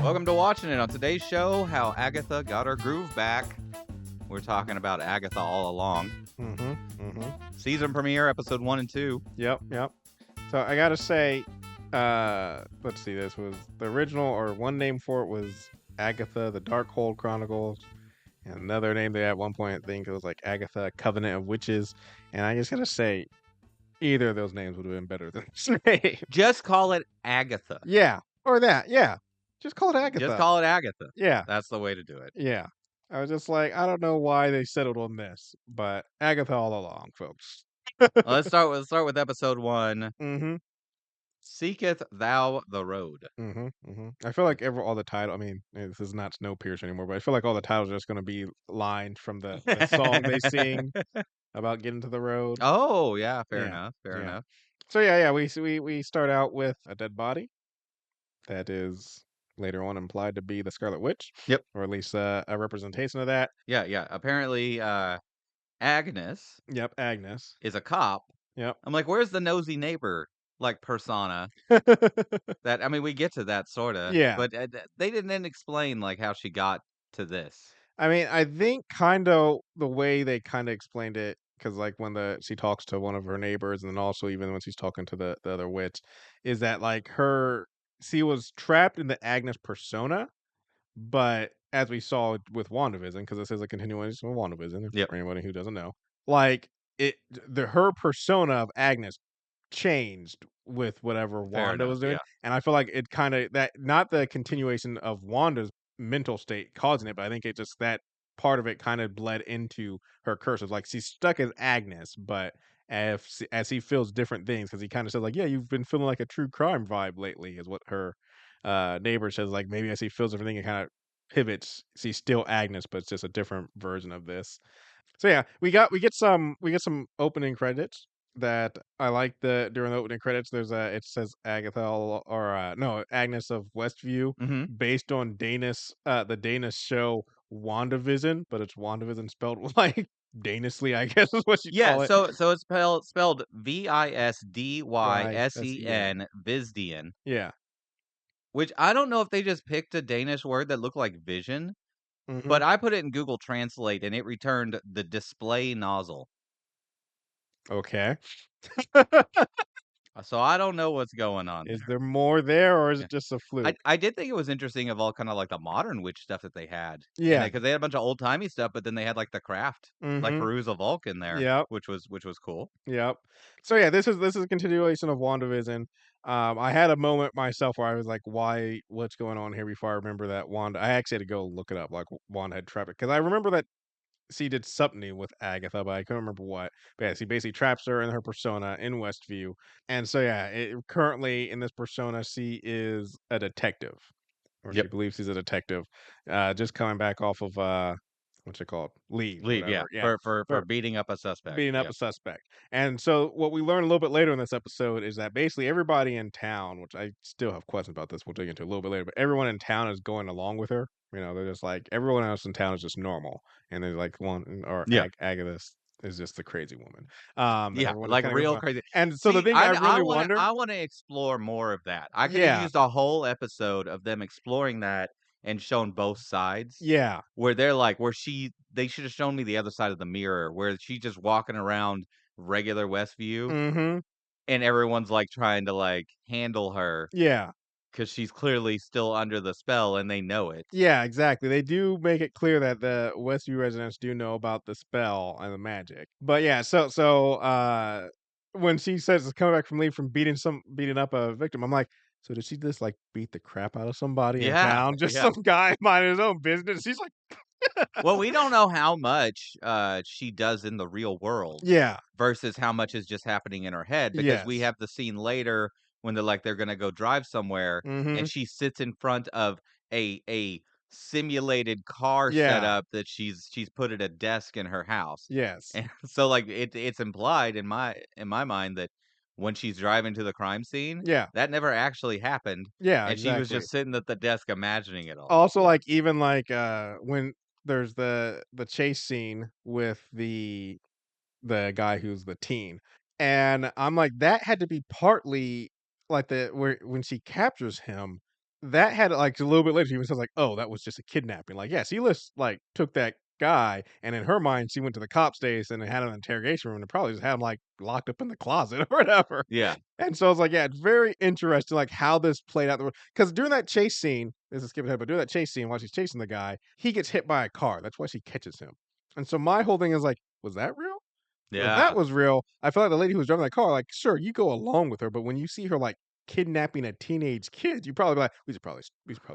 Welcome to Watchin' It. On today's show, how Agatha got her groove back. We're talking about Agatha All Along. Season premiere, episode 1 and 2. Yep. So I gotta say, let's see, this was the original, or one name for it was Agatha, the Darkhold Chronicles, and another name they at one point, I think it was like Agatha, Covenant of Witches, and I just gotta say, either of those names would have been better than this name. Just call it Agatha. Yeah, or that, yeah. Just call it Agatha. Just call it Agatha. Yeah. That's the way to do it. Yeah. I was just like, I don't know why they settled on this, but Agatha All Along, folks. Well, let's start with episode 1. Mm-hmm. Seekest Thou the Road. I feel like all the title. I mean, this is not Snowpiercer anymore, but I feel like all the titles are just going to be lines from the song they sing about getting to the road. Oh, yeah, fair Yeah, enough. Fair yeah. enough. So yeah, we start out with a dead body that is later on implied to be the Scarlet Witch. Yep. Or at least a representation of that. Yeah. Apparently, Agnes Yep, Agnes. is a cop. Yep. I'm like, where's the nosy neighbor, like, persona? That, I mean, we get to that, sorta. Yeah. But they didn't explain, like, how she got to this. I mean, I think kind of the way they kind of explained it, because like when she talks to one of her neighbors, and then also even when she's talking to the other witch, is that like she was trapped in the Agnes persona, but as we saw with WandaVision, because this is a continuation of WandaVision, Yep. for anybody who doesn't know, like her persona of Agnes changed with whatever Fair Wanda enough, was doing, yeah. and I feel like it kind of that not the continuation of Wanda's mental state causing it, but I think it just that part of it kind of bled into her curses. Like she's stuck as Agnes, but as he feels different things, because he kind of says like, yeah, you've been feeling like a true crime vibe lately, is what her neighbor says. Like maybe as he feels everything, it kind of pivots. She's still Agnes, but it's just a different version of this. So yeah, we get some opening credits that I like. During the opening credits, it says Agatha Agnes of Westview, based on the Danish show WandaVision, but it's WandaVision spelled like Danishly, I guess is what you call it. So it's spelled Visdyen, Visdien. Yeah. Which I don't know if they just picked a Danish word that looked like vision, but I put it in Google Translate and it returned the display nozzle. Okay. So I don't know what's going on Is there more there, or is it just a fluke? I did think it was interesting of all kind of like the modern witch stuff that they had. Yeah. Because they had a bunch of old timey stuff, but then they had like the craft, like Perusal Volk in there. Yep. Which was cool. Yep. So yeah, this is a continuation of WandaVision. I had a moment myself where I was like, what's going on here, before I remember that Wanda. I actually had to go look it up, like Wanda had trapped it, because I remember that she did something with Agatha, but I couldn't remember what. But yeah, she basically traps her in her persona in Westview. And so yeah, currently in this persona, she is a detective. Or she believes she's a detective. Just coming back off of what's it called? Leave, yeah. For beating up a suspect. Beating up a suspect. And so what we learn a little bit later in this episode is that basically everybody in town, which I still have questions about this, we'll dig into a little bit later, but everyone in town is going along with her. You know, they're just like, everyone else in town is just normal. And they're like, Agatha is just the crazy woman. Like real crazy. And so the thing I really wonder, I want to explore more of that. I could have used a whole episode of them exploring that and shown both sides. Yeah. Where they're like, they should have shown me the other side of the mirror, where she's just walking around regular Westview. And everyone's like trying to like handle her. Yeah. Because she's clearly still under the spell and they know it. Yeah, exactly. They do make it clear that the Westview residents do know about the spell and the magic. But yeah, so when she says it's coming back from leave from beating up a victim, I'm like, so did she just like beat the crap out of somebody in town? Just some guy minding his own business. She's like Well, we don't know how much she does in the real world. Yeah. Versus how much is just happening in her head. Because we have the scene later when they're gonna go drive somewhere, and she sits in front of a simulated car setup that she's put at a desk in her house. Yes. And so like it's implied in my mind that when she's driving to the crime scene, that never actually happened. Yeah, and she was just sitting at the desk imagining it all. Also, like even like when there's the chase scene with the guy who's the teen, and I'm like, that had to be partly like when she captures him, that had, like, a little bit later, she was just like, "Oh, that was just a kidnapping." Like, yeah, she just, like, took that guy, and in her mind, she went to the cop station and had an interrogation room and probably just had him, like, locked up in the closet or whatever. Yeah. And so I was like, yeah, it's very interesting, like, how this played out. Because during that chase scene, this is skipping ahead, but during that chase scene, while she's chasing the guy, he gets hit by a car. That's why she catches him. And so my whole thing is like, was that real? If that Yeah. was real, I feel like the lady who was driving that car, like, sure, you go along with her, but when you see her, like, kidnapping a teenage kid, you probably be like, we should probably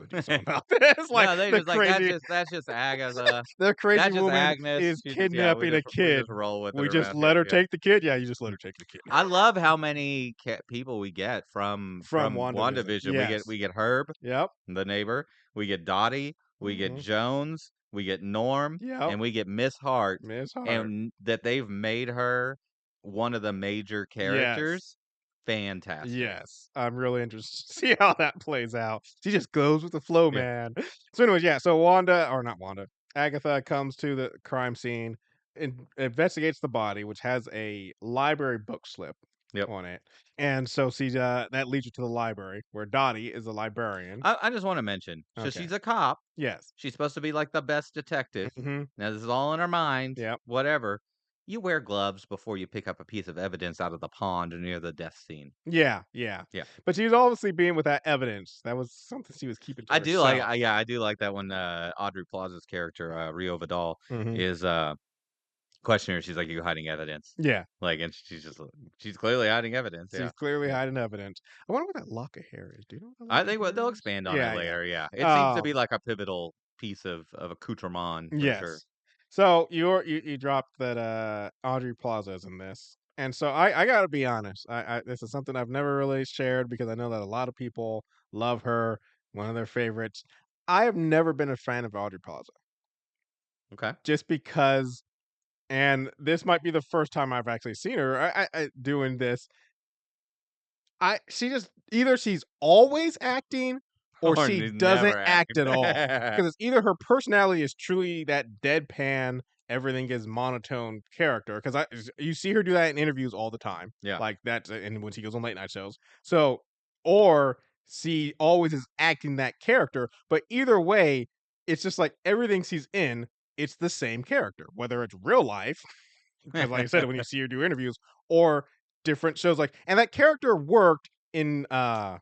do something about this. Like No, they the just like, crazy that's just Agatha. the crazy That's just woman Agnes. is She just yeah, kidnapping a we kid. just roll with it We just around let here, her yeah. take the kid. Yeah, you just let her take the kid I love how many people we get from from WandaVision. WandaVision. Yes. We get Herb, Yep. the neighbor, we get Dottie, we get Mhm. Jones, we get Norm, Yep. and we get Miss Hart, Miss Hart. and that they've made her one of the major Yes. characters. Fantastic. Yes. I'm really interested to see how that plays out. She just goes with the flow, Yeah. man. So anyways, yeah, so Wanda or not Wanda, Agatha comes to the crime scene and investigates the body, which has a library book slip Yep. on it. And so she's that leads you to the library where Dottie is a librarian. I just want to mention, so Okay. she's a cop. Yes. She's supposed to be like the best detective. Mhm. Now, this is all in her mind, Yep. whatever. You wear gloves before you pick up a piece of evidence out of the pond near the death scene. Yeah, yeah. Yeah. But she was obviously being with that evidence. That was something she was keeping to herself. Yeah, I do like that when Audrey Plaza's character, Rio Vidal, Mhm. is questioning her. She's like, "You hiding evidence?" Yeah. Like, and she's clearly hiding evidence. Yeah. She's clearly Yeah. hiding evidence. I wonder what that lock of hair is. Do you know what the lock I of think they'll hair is? expand on it Yeah, yeah. later. Yeah. It seems to be Um, like a pivotal piece of accoutrement for sure. yes. So you dropped that Audrey Plaza's in this. And so I gotta be honest. I this is something I've never really shared because I know that a lot of people love her, one of their favorites. I have never been a fan of Audrey Plaza. Okay. Just because and this might be the first time I've actually seen her doing this. I she just either she's always acting or Or she doesn't never act act. at all. Because it's either her personality is truly that deadpan, everything is monotone character. Because you see her do that in interviews all the time, Yeah. like that, and when she goes on late night shows. So, or she always is acting that character. But either way, it's just like everything she's in, it's the same character, whether it's real life because like I said, when you see her do interviews or different shows, like and that character worked in The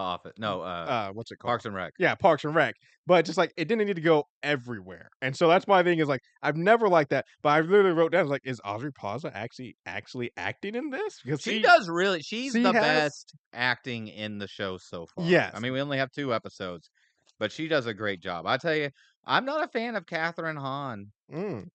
Office. No, what's it called? Parks and Rec. Yeah, Parks and Rec. But just like it didn't need to go everywhere. And so that's my thing is like I've never liked that. But I literally wrote down like, is Audrey Plaza actually acting in this? Because She's she the has best acting in the show so far. I yes. mean, we only have 2 episodes, but she does a great job. I tell you, I'm not a fan of Catherine Hahn. Mm,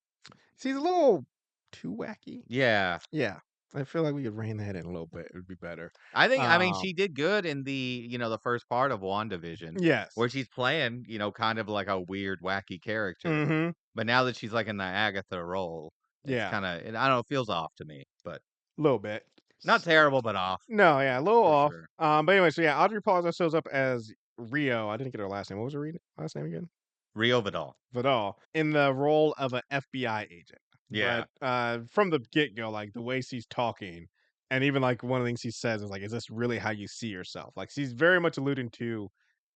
she's a little too wacky. Yeah. Yeah. I feel like we could rein that in a little bit. It would be better. I mean, Um she did good in the first part of WandaVision, yes. where she's playing, kind of like a weird, wacky character. Mm-hmm. But now that she's like in the Agatha role, it's Yeah. kinda I don't know, it feels off to me, but A little bit. not terrible, but off No, yeah, a little for off. sure. But anyway, so yeah, Audrey Plaza shows up as Rio. I didn't get her last name. What was her last name again? Rio Vidal. Vidal in the role of an FBI agent. Yeah. But from the get go, like the way she's talking, and even like one of the things she says is like, "Is this really how you see yourself?" Like she's very much alluding to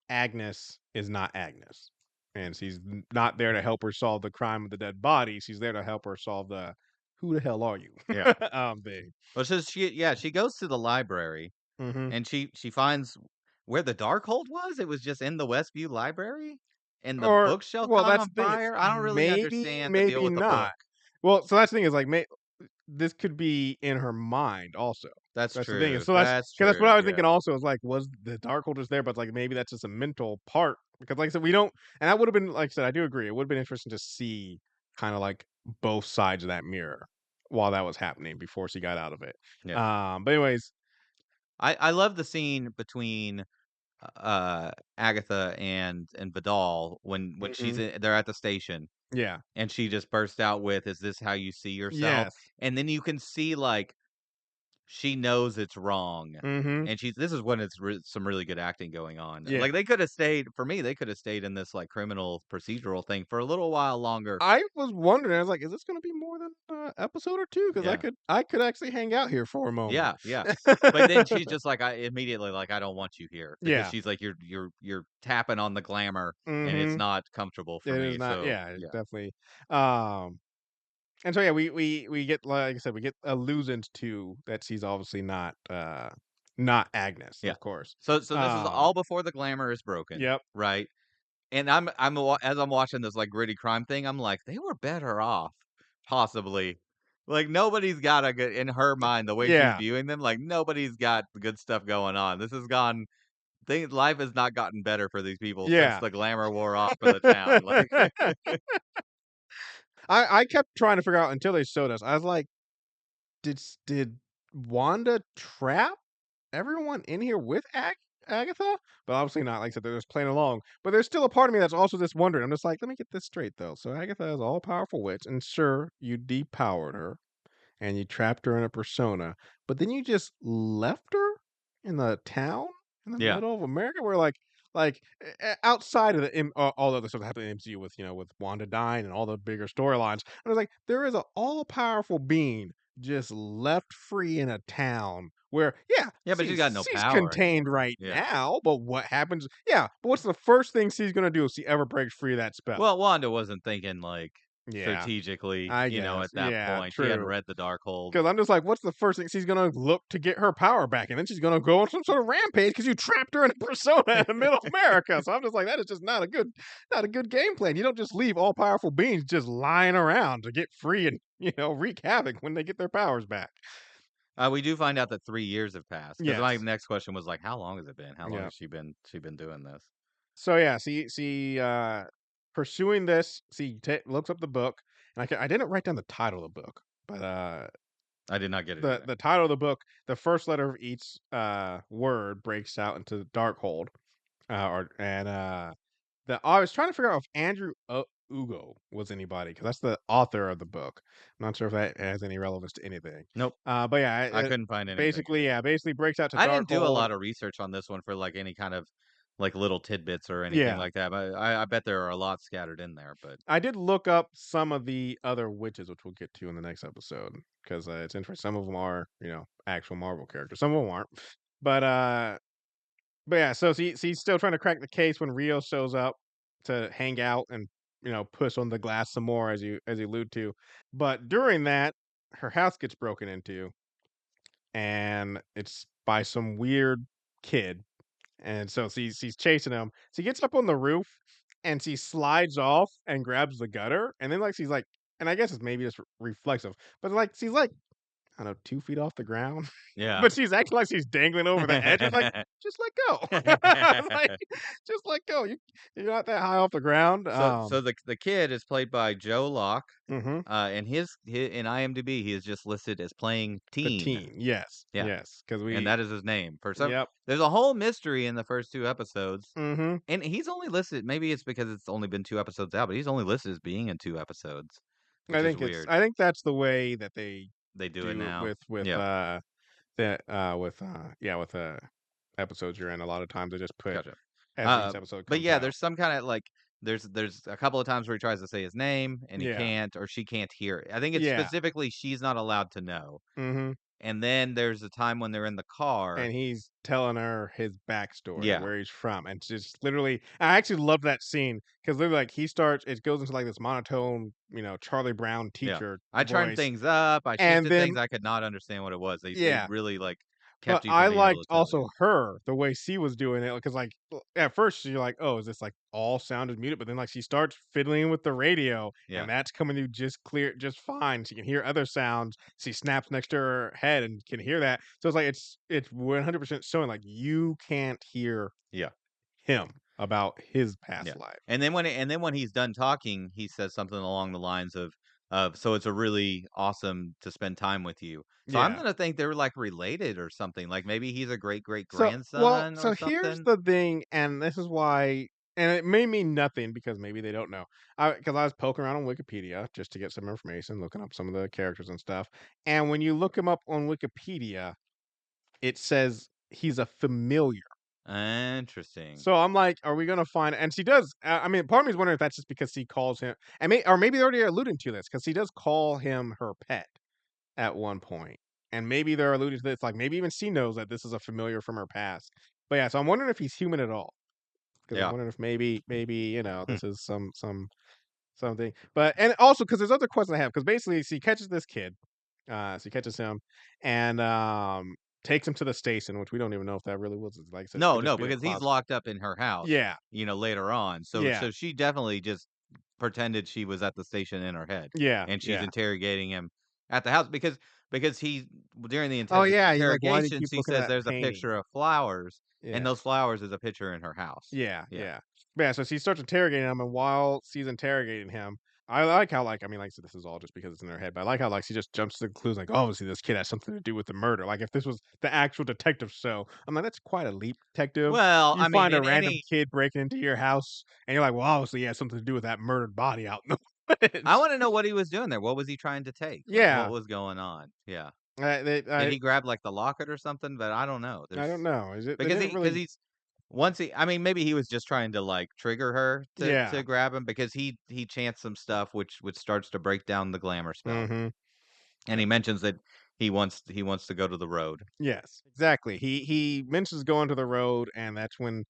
Agnes is not Agnes, and she's not there to help her solve the crime of the dead body. She's there to help her solve the "Who the hell are you?" Yeah. thing. Well, so she goes to the library Hmm. and she finds where the Darkhold was. It was just in the Westview Library, and the Or bookshelf well, caught that's on the thing, it's fire. I don't really maybe, understand the deal maybe with the book. not. Well, so that's the thing is, like, this could be in her mind also. That's That's the thing, and true. so That's that's what true. I was Yeah. thinking also is, like, was the Darkhold just there, but, like, maybe that's just a mental part because, like I said, we don't and that would've been like I said, I do agree, it would've been interesting to see kinda, like, both sides of that mirror while that was happening before she got out of it. Yeah. But anyways I love the scene between Agatha and Vidal when mhm, they're at the station yeah. and she just burst out with, "Is this how you see yourself?" Yes. And then you can see like she knows it's wrong, Mhm. and she's this is when it's some really good acting going on. Yeah. Like, they coulda stayed for me, they coulda stayed in this, like, criminal procedural thing for a little while longer. I was wondering, I was like, "Is this gonna be more than a episode or 2? Because Yeah. I could actually hang out here for a moment." Yeah, yeah. But then she's just like, I immediately like, "I don't want you here," because Yeah. she's like, "You're tapping on the glamour, and it's Mhm. not comfortable for It is me," not, so, yeah, it's yeah. definitely, um and so, yeah, we get, like I said, we get allusions to that she's obviously not Agnes, Yeah. of course. So this is all before the glamour is broken, Yep. right? And as I'm watching this, like, gritty crime thing, I'm like, "They were better off, possibly." Like, nobody's got a good in her mind, the way she's Yeah. viewing them, like, nobody's got good stuff going on. This has gone thing life has not gotten better for these people since Yeah. the glamour wore off of the town, like I kept trying to figure out until they showed us. I was like, did Wanda trap everyone in here with Agatha? But obviously not. Like I said, they're just playing along. But there's still a part of me that's also just wondering. I'm just like, let me get this straight though. So Agatha is all powerful witch, and sure, you depowered her and you trapped her in a persona, but then you just left her in the town in the Yeah. middle of America where outside of all the other stuff that happened in the MCU with with Wanda dying and all the bigger storylines. I was like, there is an all powerful being just left free in a town where, yeah, Yeah, but she's got no she's power contained anymore. right Yeah. now, but what happens? Yeah, but what's the first thing she's gonna do if she ever breaks free of that spell? Well, Wanda wasn't thinking, like, Yeah, strategically, I guess. at that Yeah, point. She hadn't true. read the Darkhold. 'Cause I'm just like, what's the first thing she's gonna look to get her power back? And then she's gonna go on some sort of rampage because you trapped her in a persona in the middle of America. So I'm just like, that is just not a good game plan. You don't just leave all powerful beings just lying around to get free and, wreak havoc when they get their powers back. We do find out that 3 years have passed, because my Yes. next question was like, "How long has it been? How long Yeah. has she been doing this?" So yeah, pursuing this, looks up the book, and I didn't write down the title of the book, but I did not get it the either. the title of the book, the first letter of each word breaks out into Darkhold. Or and I was trying to figure out if Andrew Ugo was anybody because that's the author of the book. I'm not sure if that has any relevance to anything. Nope. But yeah, I couldn't find anything. basically breaks out to I didn't do a Darkhold. lot of research on this one for, like, any kind of, like, little tidbits or anything Yeah, like that, but I bet there are a lot scattered in there, but I did look up some of the other witches, which we'll get to in the next episode because it's interesting. Some of them are actual Marvel characters, some of them aren't. But yeah, so she's still trying to crack the case when Rio shows up to hang out and push on the glass some more as you allude to. But during that, her house gets broken into, and it's by some weird kid. And so she's chasing him. She gets up on the roof and she slides off and grabs the gutter, and then she's like, and I guess it's maybe just reflexive, but she's like I don't know, 2 feet off the ground, yeah. but she's acting like she's dangling over the edge. It's like, "Just let go." Like, "Just let go. You're not that high off the ground." So the kid is played by Joe Locke, Mhm. and his in IMDb, he is just listed as playing The teen. teen, yes, Yeah, yes, because and we that is his name. For some yep. there's a whole mystery in the first 2 episodes, Mhm. and he's only listed maybe it's because it's only been 2 episodes out, but he's only listed as being in 2 episodes, which is weird. I think that's the way that they They do it do it now. with, Yep, with, episodes you're in. A lot of times they just put gotcha. as each episode But comes yeah, out. there's some kinda, like there's a couple of times where he tries to say his name, and he Yeah. can't, or she can't hear it. I think it's Yeah. specifically she's not allowed to know. Mhm. And then there's a time when they're in the car. And he's telling her his backstory, Yeah, where he's from, and just literally I actually love that scene because literally, he starts it goes into, this monotone, Charlie Brown yeah. teacher I turned voice, things up, I and shifted then things, I could not understand what it was. They yeah. really, like, But kept you I from being able liked to tell also you. her, the way she was doing it, because at first you're like, "Oh, is this, all sound is muted?" But then, she starts fiddling with the radio, Yeah, and that's coming through just fine. She can hear other sounds. She snaps next to her head and can hear that. So it's it's 100% showing, you can't hear yeah, him about his yeah. past life. And then when he's done talking, he says something along the lines of, "So it's a really awesome to spend time with you." So I'm Yeah. gonna think they're, like, related or something, like, maybe he's a great So great-grandson or here's something. the thing, and this is why and it may mean nothing because maybe they don't know. Because I was poking around on Wikipedia just to get some information, looking up some of the characters and stuff, and when you look him up on Wikipedia, it says he's a familiar. Interesting. So I'm like, are we gonna find and she does, I mean, part of me is wondering if that's just because she calls him or maybe they're already alluding to this because he does call him her pet at one point, and maybe they're alluding to this, like, maybe even she knows that this is a familiar from her past. But yeah, so I'm wondering if he's human at all, because I'm Yeah. wondering if maybe, Hmm. this is something. But and also because there's other questions I have, because basically she catches this kid, she catches him and, takes him to the station, which we don't even know if that really was, like I said, it No, could just no, be a because he's closet. locked up in her house, Yeah, later on. So yeah, so she definitely just pretended she was at the station in her head, yeah, and she's yeah. interrogating him at the house because he during the Oh, yeah, he's like, "Why do you interrogation, keep she looking at says that there's a painting?" picture of flowers, and Yeah. those flowers is a picture in her house. Yeah, Yeah. yeah. But yeah, so she starts interrogating him, and while she's interrogating him, I like how, like, I mean, like I said, this is all just because it's in her head, but I like how, like, she just jumps to the conclusion, like, "Oh, see, this kid has something to do with the murder." Like, if this was the actual detective show, I'm like, "That's quite a leap, detective." Well, You I mean, find a in random any kid breaking into your house, and you're like, "Well, obviously, he has something to do with that murdered body out in the I woods." wanna know what he was doing there. What was he trying to take? Like, what Yeah. was going on? Yeah. They Did he grab, like, the locket or something? But I don't know. I don't There's know. Is it they because didn't because really. he's once he I mean, maybe he was just trying to, like, trigger her to Yeah. grab him because he chants some stuff which starts to break down the glamour spell, Mhm. and he mentions that he wants to go to the road. Yes, exactly. He mentions going to the road, and that's when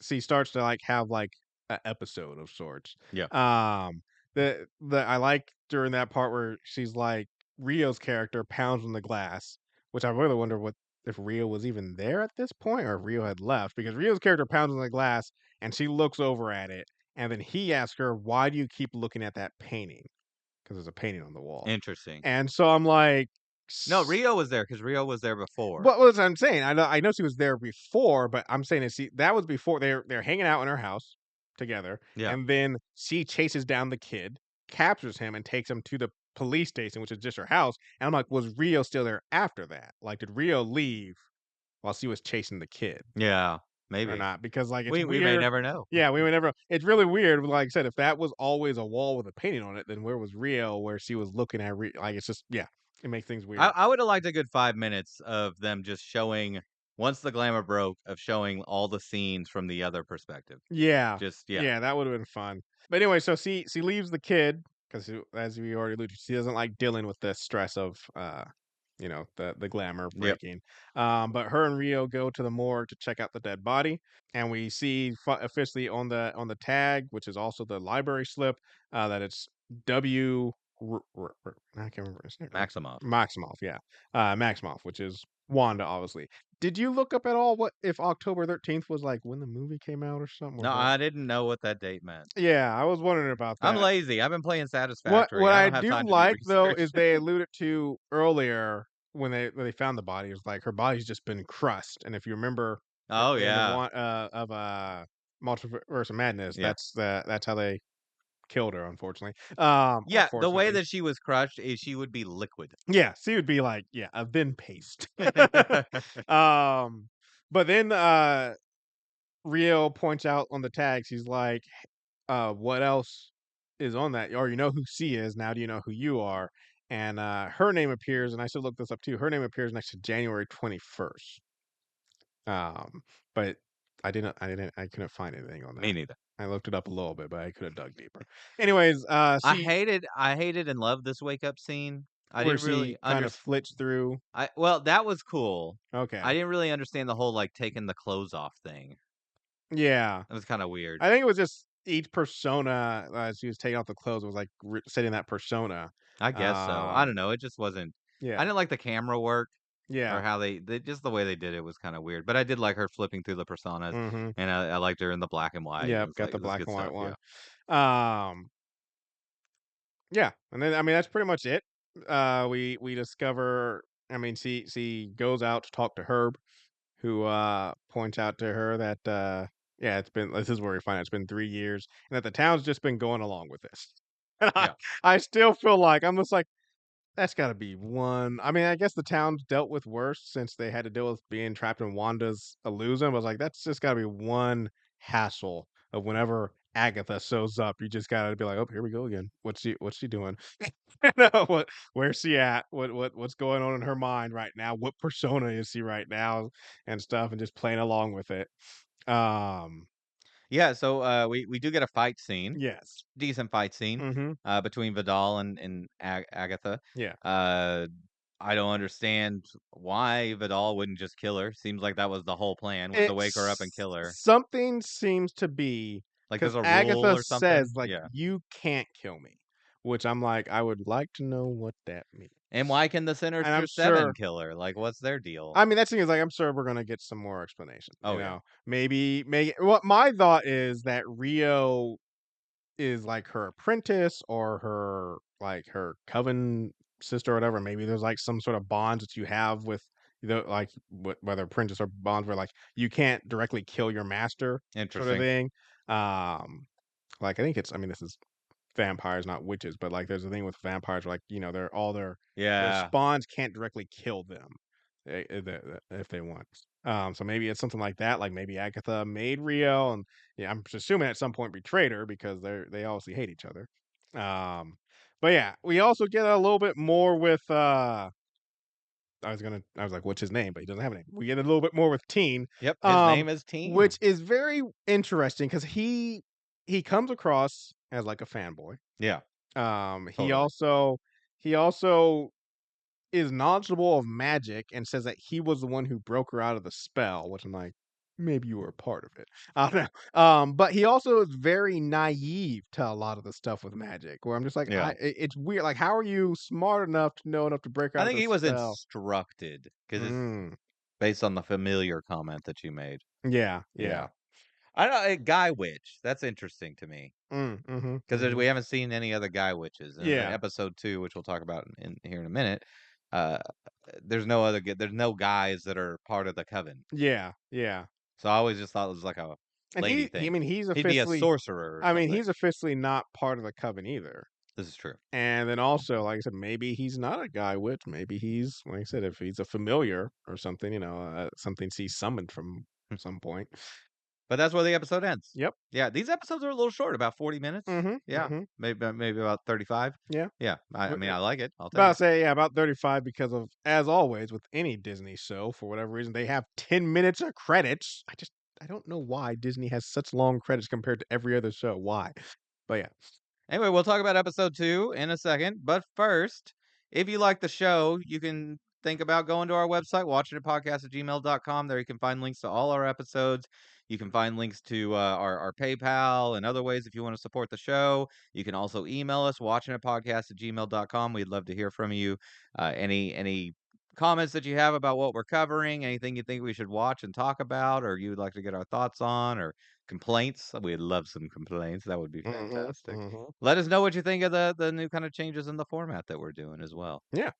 she starts to like have like an episode of sorts. Yeah. Um, the I like during that part where she's like Rio's character pounds on the glass, which I really wonder what if Rio was even there at this point or if Rio had left, because Rio's character pounds on the glass and she looks over at it, and then he asks her, "Why do you keep looking at that painting?" Because there's a painting on the wall, Interesting. and so I'm like. No, Rio was there because Rio was there before. Well, that's what I'm saying. I know she was there before, but I'm saying is she that was before they're hanging out in her house together, Yeah. and then she chases down the kid, captures him, and takes him to the police station, which is just her house. And I'm like, was Rio still there after that? Like, did Rio leave while she was chasing the kid Yeah, or maybe. not? Because like it's We may weird. never know. Yeah, we would never. It's really weird. Like I said, if that was always a wall with a painting on it, then where was Rio where she was looking at? Like it's just yeah, it makes things weird. I would have liked a good 5 minutes of them just showing once the glamour broke, of showing all the scenes from the other perspective. Yeah. Just yeah. Yeah, that would've been fun. But anyway, so she leaves the kid because as we already alluded, she doesn't like dealing with the stress of, the glamour Yep. breaking. But her and Rio go to the morgue to check out the dead body, and we see officially on the tag, which is also the library slip, that it's W. I can't remember his name. Maximoff. Maximoff, yeah, Maximoff, which is Wanda, obviously. Did you look up at all what if October 13th was, like, when the movie came out or something? No, Was that I didn't know what that date meant. Yeah, I was wondering about I'm that. lazy. I've been playing What Satisfactory. what I I don't have do time to do like, though, research. is they alluded to earlier when they found the body, it was like her body's just been crushed, and if you remember at Oh, the end of yeah. Multiverse of Madness, Yeah. that's how they killed her, unfortunately. Or Yeah, the way fortunately. that she was crushed is she would be liquid. Yeah, she would be like, yeah, a thin paste. Um, but then, Rio points out on the tags, he's like, what else is on that? Or you know who she is, now do you know who you are? And, her name appears, and I should look this up too, her name appears next to January 21st. But I couldn't find anything on Me that. neither. I looked it up a little bit, but I could have dug deeper. Anyways, I hated and loved this wake up scene. I where didn't really she kind of understand. flits through. That was cool. I Okay. didn't really understand the whole, like, taking the clothes off thing. Yeah. That was kinda weird. I think it was just each persona, she was taking off the clothes, was like setting that persona. I guess so. I don't Um, know, it just wasn't I yeah, didn't like the camera work or yeah, how they just the way they did it was kinda weird, but I did like her flipping through the personas, hmm and I liked her in the black and white. It yeah. was Got like, the it was black good and white stuff, one. yeah. Um, yeah, and then I mean that's pretty much it. We discover. I mean, she goes out to talk to Herb, who points out to her that yeah, it's been this is where we find out it's been 3 years, and that the town's just been going along with this. And Yeah. I still feel like I'm just like that's gotta be one. I mean, I guess the town's dealt with worse since they had to deal with being trapped in Wanda's illusion. I was like, that's just gotta be one hassle of whenever Agatha shows up, you just gotta be like, "Oh, here we go again. What's she doing? You know, where's she at? What's going on in her mind right now? What persona is she right now?" And stuff, and just playing along with it. Um, Yeah, so, we do get a fight scene, yes. decent fight scene, Mhm. between Vidal and Agatha. Yeah. Uh, I don't understand why Vidal wouldn't just kill her. Seems like that was the whole plan, was to wake her up and It's kill her. something seems to be Like, because there's a rule Agatha or says, something? like, Yeah. "You can't kill me," which I'm like, "I would like to know what that means." And why can the And I'm Sinister sure 7 kill her? Like, what's their deal? I mean, that thing is like, I'm sure we're gonna get some more explanation, Oh, yeah. Maybe what my thought is that Rio is like her apprentice or her coven sister or whatever. Maybe there's like some sort of bonds that you have with like whether apprentice or bonds where like you can't directly kill your master sort of Interesting. thing. Like I think it's I mean this is vampires, not witches, but like there's a thing with vampires where like, they're all their Yeah. spawns can't directly kill them if they want. So maybe it's something like that. Like maybe Agatha made Rio, and yeah, I'm just assuming at some point betrayed her because they obviously hate each other. Um, but yeah, we also get a little bit more with I was like, what's his name? But he doesn't have a name. We get a little bit more with Teen, Yep, his um, name is Teen. which is very interesting because he comes across as like a fanboy. Yeah, Um, he totally. also he also is knowledgeable of magic and says that he was the one who broke her out of the spell, which I'm like, maybe you were a part of it. I don't know. But he also is very naive to a lot of the stuff with magic, where I'm just like, Yeah. it's weird. Like, how are you smart enough to know enough to break I out of think the he was spell? instructed because it's Mm, based on the familiar comment that you made. yeah, Yeah. yeah. I don't know, a guy witch, that's interesting to me Mm-hmm, because mm-hmm. we haven't seen any other guy witches. In Yeah, episode 2, which we'll talk about in here in a minute, uh, there's no guys that are part of the coven. yeah, yeah. So I always just thought it was like a And lady I thing. mean, he's He'd be a officially, sorcerer or I mean, something. he's officially not part of the coven either. This is true. And then also, like I said, maybe he's not a guy witch. Maybe he's, like I said, if he's a familiar or something, something he's summoned from some point. But that's where the episode ends. Yep. Yeah, these episodes are a little short, about 40 minutes. Mm-hmm. Yeah, Mm-hmm. maybe about 35. Yeah. Yeah, I But, mean, I like it. I'll take about to it. say, yeah, about 35 because of, as always, with any Disney show, for whatever reason, they have 10 minutes of credits. I don't know why Disney has such long credits compared to every other show. Why? But yeah. Anyway, we'll talk about episode 2 in a second. But first, if you like the show, you can think about going to our website, watchingitpodcast@gmail.com. There you can find links to all our episodes. You can find links to our PayPal and other ways if you want to support the show. You can also email us, watchingitpodcast@gmail.com. We'd love to hear from you. Any comments that you have about what we're covering, anything you think we should watch and talk about, or you would like to get our thoughts on, or complaints. We'd love some complaints. That would be Mm-hmm. fantastic. Mm-hmm. Let us know what you think of the new kind of changes in the format that we're doing as well. Yeah.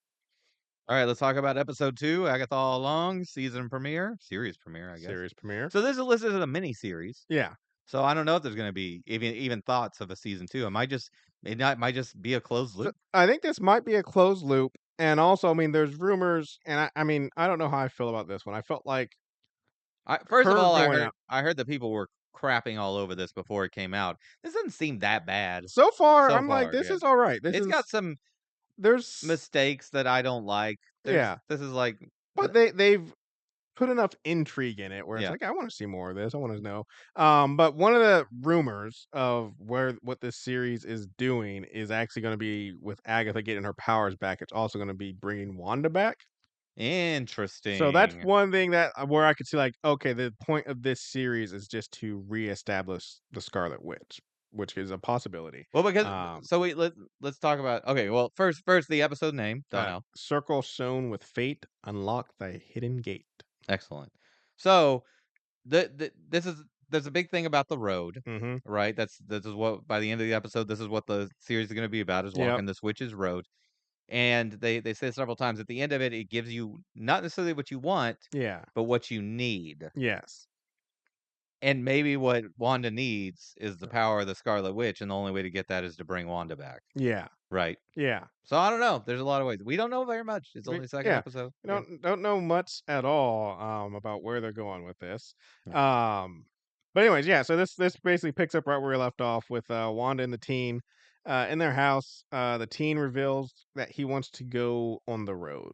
All right, let's talk about episode 2, Agatha All Along, series premiere, I guess. Series premiere. So this is listed as a mini series. Yeah. So I don't know if there's going to be even thoughts of a season 2. It might just be a closed So loop. I think this might be a closed loop. And also, I mean, there's rumors, and I mean, I don't know how I feel about this one. I felt like First of her all, going out. I heard that people were crapping all over this before it came out. This doesn't seem that bad So far, so I'm like, far. this Yeah, is all right. it's got some There's, mistakes that I don't like. yeah, This is like, but they've put enough intrigue in it where it's yeah. like, I want to see more of this. I want to know. But one of the rumors of what this series is doing is actually going to be with Agatha getting her powers back. It's also going to be bringing Wanda back. So that's Interesting. one thing that where I could see like, okay, the point of this series is just to reestablish the Scarlet Witch, which is a possibility. Well, because Um, so let's talk about okay. Well, first the episode name, Donnell. Circle Sewn with Fate, unlock the hidden gate. Excellent. So this is there's a big thing about the road, Mm-hmm. right? This is what by the end of the episode, this is what the series is going to be about is Yep. walking this witch's road. And they say several times at the end of it, it gives you not necessarily what you want, Yeah. but what you need. Yes. And maybe what Wanda needs is the power of the Scarlet Witch, and the only way to get that is to bring Wanda back. Yeah. Right. Yeah. So I don't know. There's a lot of ways. We don't know very much. It's only the second Yeah. episode. I Yeah. don't know much at all about where they're going with this. Yeah. Um But anyways, yeah, so this basically picks up right where we left off with, Wanda and the teen, in their house. The teen reveals that he wants to go on the road,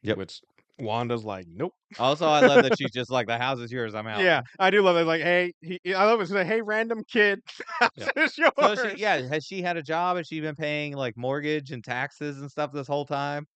Yep. which Wanda's like, "Nope." Also, I love that she's just like, "The house is yours, I'm out." Yeah, I do love that, like, "Hey," I love it, she's like, "Hey, random kid, house Yep. is So yours." has she had a job? Has she been paying, like, mortgage and taxes and stuff this whole time?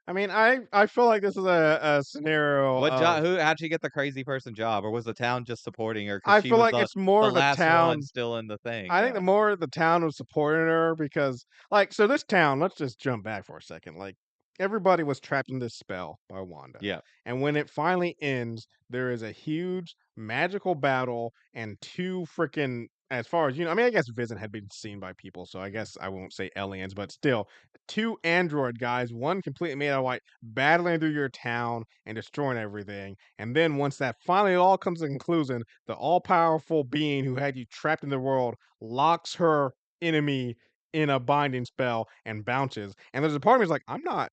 I mean, I feel like this is a scenario What of job? How'd she get the crazy person job, or was the town just supporting her because I she feel was like it's more the of the last one town. still in the thing? I think the Yeah. more the town was supporting her because, like, so this town, let's just jump back for a second. Like, everybody was trapped in this spell by Wanda. Yeah. And when it finally ends, there is a huge magical battle and two freaking, as far as you know, I mean, I guess Vision had been seen by people, so I guess I won't say aliens, but still, two android guys, one completely made out of white, battling through your town and destroying everything. And then once that finally all comes to conclusion, the all-powerful being who had you trapped in the world locks her enemy in a binding spell and bounces. And there's a part of me is like, I'm not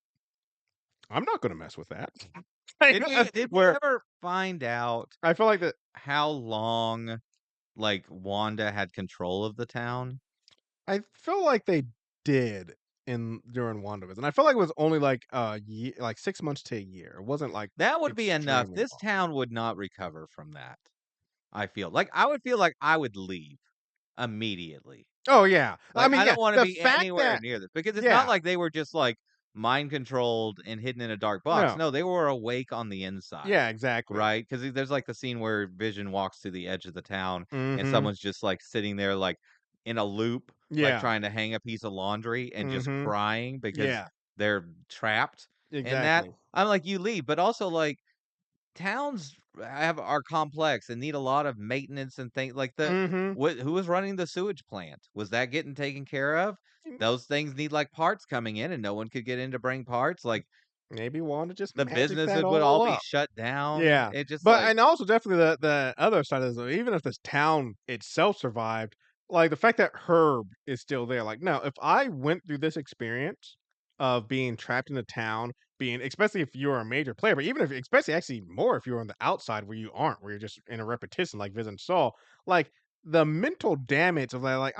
gonna mess with that. Did we Where ever find out I feel like that how long, like, Wanda had control of the town? I feel like they did in during WandaVision. I felt like it was only like a year, like 6 months to a year. It wasn't like That would be enough. extremely This long. town would not recover from that, I feel. Like, I would feel like I would leave immediately. Oh yeah. I Like, mean, I yeah, don't wanna the be fact anywhere that near this because it's not yeah, like they were just, like, mind controlled and hidden in a dark box. no. No, they were awake on the inside, Yeah, exactly. right? Because there's, like, the scene where Vision walks to the edge of the town, and Mhm. someone's just, like, sitting there, like, in a loop, like, Yeah. trying to hang a piece of laundry and just Mhm. crying because Yeah, they're trapped in that. exactly. I'm like, "You leave," but also, like, towns are complex and need a lot of maintenance and things like the Mhm. who was running the sewage plant? Was that getting taken care of? Those things need like parts coming in and no one could get in to bring parts. Like Maybe Wanda just the magic that businesses would all all be up. shut down. Yeah, It just but like and also definitely the other side of this, even if this town itself survived, like the fact that Herb is still there, like, no, if I went through this experience of being trapped in a town, being especially if you're a major player, but even if especially actually more if you're on the outside where you aren't, where you're just in a repetition like Vision saw, like the mental damage of that, like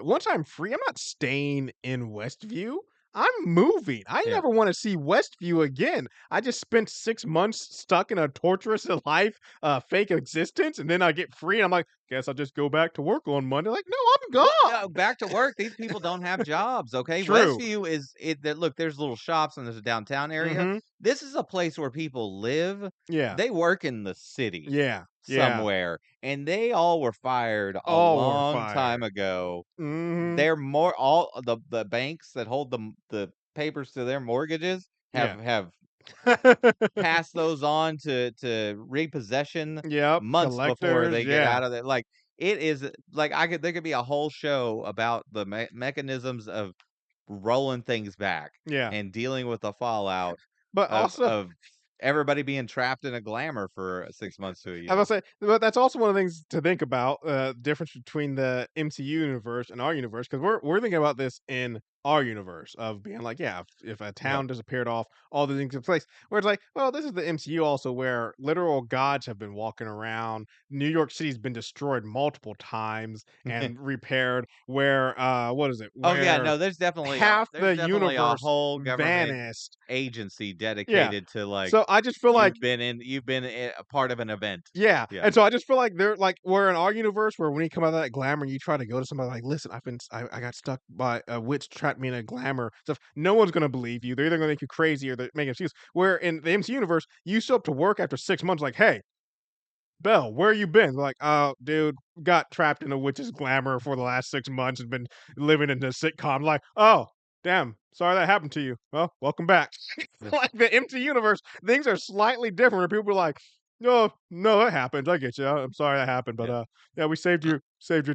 once I'm free, I'm not staying in Westview. I'm moving. I yeah. never want to see Westview again. I just spent 6 months stuck in a torturous life, fake existence, and then I get free. And I'm like, guess I'll just go back to work on Monday. Like, no, I'm Well, gone. no, back to work. These people don't have jobs, okay? True. Westview is it that look, there's little shops and there's a downtown area. Mm-hmm. This is a place where people live. Yeah. They work in the city Yeah. Yeah. somewhere, and they all were fired a All were long time fired. ago. Mm-hmm. They're more all the banks that hold the papers to their mortgages Yeah. have passed those on to repossession Yep. months before Collectors. they get Yeah. out of it. Like it is like I could there could be a whole show about the mechanisms of rolling things back Yeah. and dealing with the fallout But also, of everybody being trapped in a glamour for 6 months to a I year. was say, but that's also one of the things to think about. Difference between the MCU universe and our universe, because we're thinking about this in our universe of being like, yeah, if a Yep. town disappeared off, all the things in place. Where it's like, well, this is the MCU also, where literal gods have been walking around. New York City's been destroyed multiple times and repaired. Where what is it? Oh yeah, Where no, half there's the definitely a universe whole government vanished. agency Yeah. dedicated to like So I just feel like you've been a part of an event. yeah, Yeah. and so I just feel like they're like we're in our universe where when you come out of that glamour and you try to go to somebody like, "Listen, I got stuck by a witch trapped me in a glamour stuff." No one's gonna believe you. They're either gonna make you crazy or they make an excuse. Where in the MC universe, you show up to work after 6 months, like, "Hey, Belle, where you been?" They're like, "Oh, dude, got trapped in a witch's glamour for the last 6 months and been living in a sitcom." Like, "Oh, damn, sorry that happened to you. Well, welcome back." Yeah. Like the empty universe, things are slightly different. Where people are like, "No, no, that happens. I get you. I'm sorry that happened, but Yeah. yeah, we saved your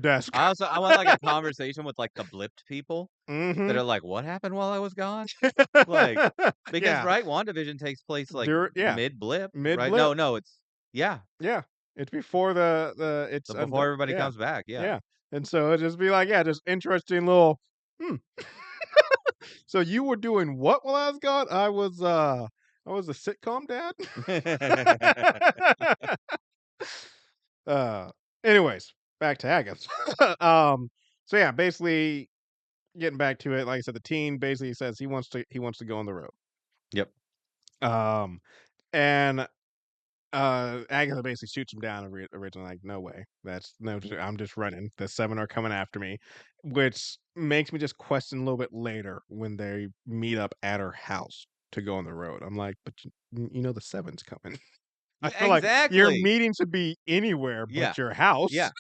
desk." I want like a conversation with like the blipped people that Mhm. are like, "What happened while I was gone?" Like, because Yeah, right, WandaVision takes place like yeah, mid blip, mid right? blip. No, it's yeah, Yeah, it's before the it's the before undone. everybody Yeah, comes back. Yeah. yeah, and so it'd just be like, yeah, just interesting little. Hmm. So you were doing what while I was gone? I was a sitcom dad. uh Anyways, back to Agatha. So yeah, basically getting back to it, like I said, the teen basically says he wants to go on the road. Yep. Um, and Agatha basically shoots him down originally, like, no way. That's no, I'm just running. The seven are coming after me, which makes me just question a little bit later when they meet up at her house to go on the road. I'm like, but you know the seven's coming. I Yeah, feel like your exactly. meeting should be anywhere Yeah. but your house. Yeah.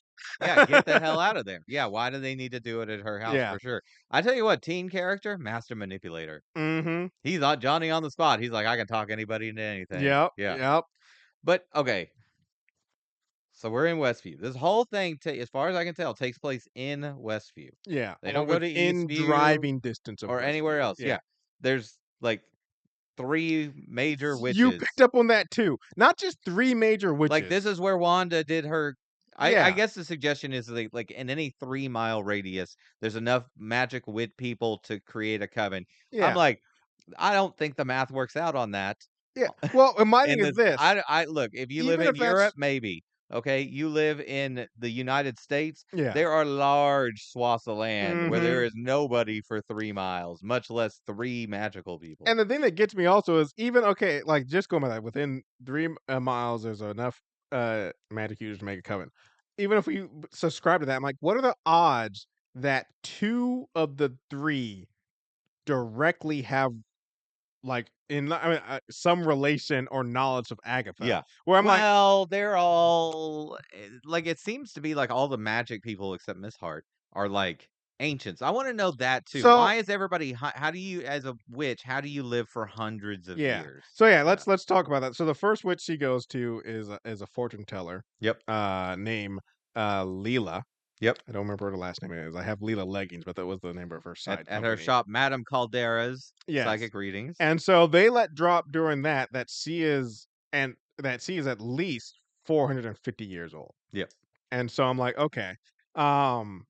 Yeah, get the hell out of there. Yeah, why do they need to do it at her house Yeah. for sure? I tell you what, teen character, master manipulator. Mm-hmm. He's not Johnny on the spot. He's like, I can talk anybody into anything. Yep. Yeah. Yep. But okay, so we're in Westview. This whole thing, as far as I can tell, takes place in Westview. Yeah. They Or don't go to within Eastview driving distance of or anywhere Westview. else. Yeah. Yeah. There's like three major You picked witches. up on that too. Not just three major Like this witches. is where Wanda did her. I Yeah. guess the suggestion is like in any 3 mile radius, there's enough magic wit people to create a coven. I'm Yeah. like, I don't think the math works out on that. Yeah. Well, and my thing In is this, this. I look, if you live Even in if that's Europe, maybe. Okay, you live in the United States, yeah. there are large swaths of land where there Mhm. is nobody for 3 miles, much less three magical people. And the thing that gets me also is even okay, like just going by that, within 3 miles, there's enough magic users to make a coven. Even if we subscribe to that, I'm like, what are the odds that two of the three directly have like some relation or knowledge of Agatha? Yeah. Where I'm like, Well, they're all like it seems to be like all the magic people except Miss Hart are like ancients. I want to know that too. so Why is everybody how do you as a witch, how do you live for hundreds of yeah. years? So yeah, Yeah. let's talk about that. So the first witch she goes to is a fortune teller, Yep. named Leela. Yep. I don't remember what her last name is. I have Leela Leggings, but that was the name of her side At her company. shop, Madame Caldera's Yes. psychic readings. And so they let drop during that she is at least 450 years old. Yep. And so I'm like, okay. Um